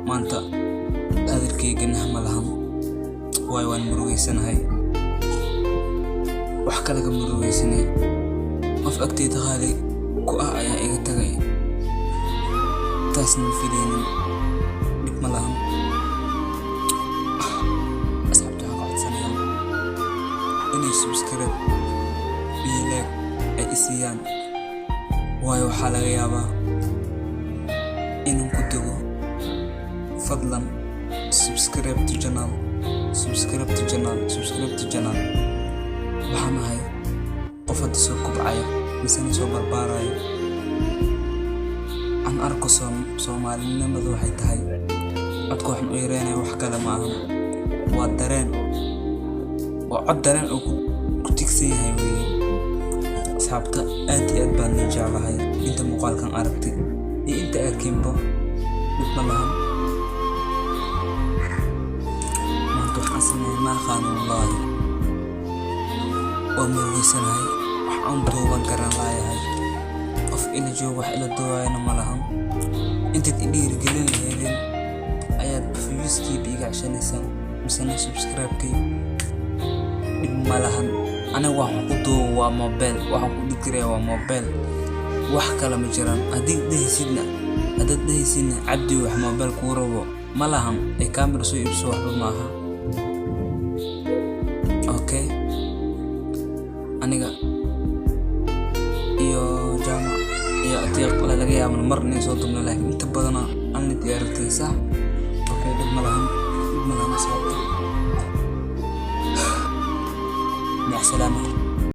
maanta hadalkaygana ma lahan way waan murugeysanahay wax kale ka murugeysanay qof agteeda qaali ku ah ayaa iga tagay taasna filaynin dib ma lahan asxaabta waxaan ka codsanayaa inay subscribe iyo like ay isiiyaan waayo waxaa laga yaabaa inaan ku tago fadlan subscribe to channel waxaan ahay qof hadda soo kobcaya misana soo barbaaraya aan arko soomaalinimadu waxay tahay codka waxaan u yareynaya wax kale ma ahan waa dareen waa cod dareen oo ku tigsan yahay weeye asxaabta aad iyo aad baan ii jeclahay inta muuqaalkan aragtay iyo inta arkinba dhib ma lahan maanta waxaan sameeyay ma aqaano wallaahi waa murugeysanahay wax aan duuban garan laayahay qof ila joogo wax ila duubayana ma lahan intaad i dhiirigelin lahaydeen ayaad viewskiiba iga ceshanaysaan misana subscribe-kay dhib ma lahan aniga waxaan ku duubo waa mobile waxaan ku dhigiraya waa mobile wax kale ma jiraan haddaad dhahaysidna cabdi wax mobile kuu rabo ma lahan ee camera soo iibso waxba ma aha okay aniga iyo jaamac iyo atiiq laga yaabo marna soo dubno laakiin inta badan aan la diyaaritay sax okay dhib ma lahan sababta مع السلامة.